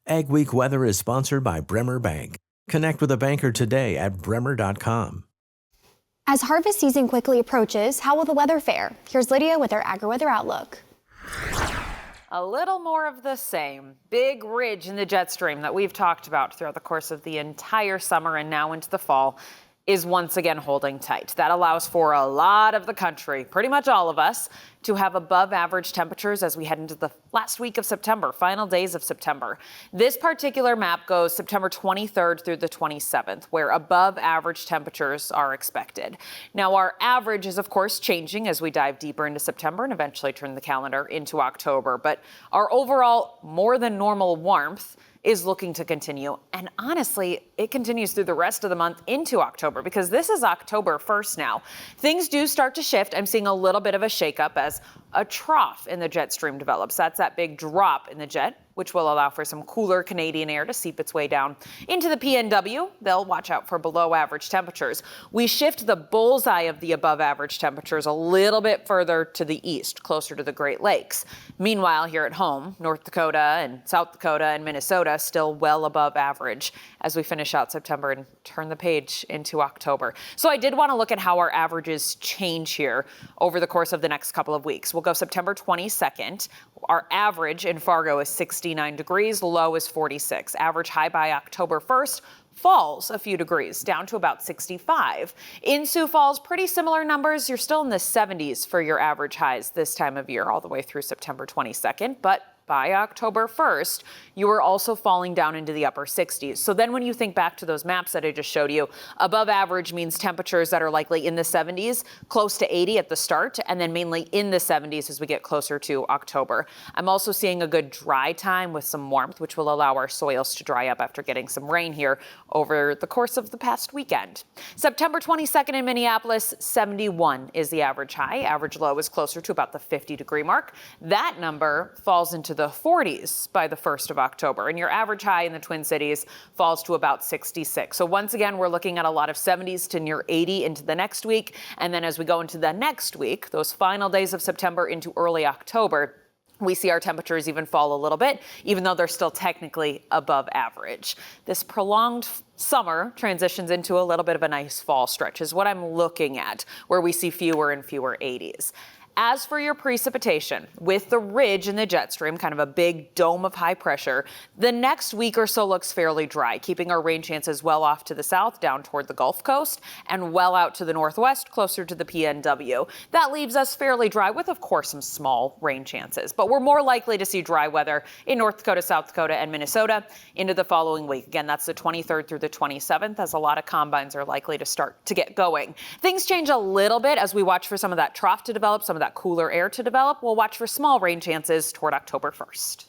AgWeek Weather is sponsored by Bremer Bank. Connect with a banker today at bremer.com. As harvest season quickly approaches, how will the weather fare? Here's Lydia with our AgriWeather outlook. A little more of the same. Big ridge in the jet stream that we've talked about throughout the course of the entire summer and now into the fall is once again holding tight. That allows for a lot of the country, pretty much all of us, to have above average temperatures as we head into the last week of September, final days of September. This particular map goes September 23rd through the 27th, where above average temperatures are expected. Now, our average is, of course, changing as we dive deeper into September and eventually turn the calendar into October. But our overall more than normal warmth is looking to continue. And honestly, it continues through the rest of the month into October because this is October 1st now. Things do start to shift. I'm seeing a little bit of a shakeup as a trough in the jet stream develops. That's that big drop in the jet, which will allow for some cooler Canadian air to seep its way down into the PNW. They'll watch out for below average temperatures. We shift the bullseye of the above average temperatures a little bit further to the east, closer to the Great Lakes. Meanwhile, here at home, North Dakota and South Dakota and Minnesota still well above average as we finish out September and turn the page into October. So I did want to look at how our averages change here over the course of the next couple of weeks. We'll go September 22nd. Our average in Fargo is 69 degrees, low is 46. Average high by October 1st falls a few degrees, down to about 65. In Sioux Falls, pretty similar numbers. You're still in the 70s for your average highs this time of year, all the way through September 22nd, but by October 1st, you are also falling down into the upper 60s. So then when you think back to those maps that I just showed you, above average means temperatures that are likely in the 70s, close to 80 at the start, and then mainly in the 70s as we get closer to October. I'm also seeing a good dry time with some warmth, which will allow our soils to dry up after getting some rain here over the course of the past weekend. September 22nd in Minneapolis, 71 is the average high. Average low is closer to about the 50-degree mark. That number falls into the 40s by the 1st of October, and your average high in the Twin Cities falls to about 66. So once again, we're looking at a lot of 70s to near 80 into the next week. And then as we go into the next week, those final days of September into early October, we see our temperatures even fall a little bit, even though they're still technically above average. This prolonged summer transitions into a little bit of a nice fall stretch is what I'm looking at, where we see fewer and fewer 80s. As for your precipitation, with the ridge in the jet stream, kind of a big dome of high pressure, the next week or so looks fairly dry, keeping our rain chances well off to the south, down toward the Gulf Coast, and well out to the northwest, closer to the PNW. That leaves us fairly dry with, of course, some small rain chances. But we're more likely to see dry weather in North Dakota, South Dakota, and Minnesota into the following week. Again, that's the 23rd through the 27th, as a lot of combines are likely to start to get going. Things change a little bit as we watch for some of that trough to develop, some of that cooler air to develop. We'll watch for small rain chances toward October 1st.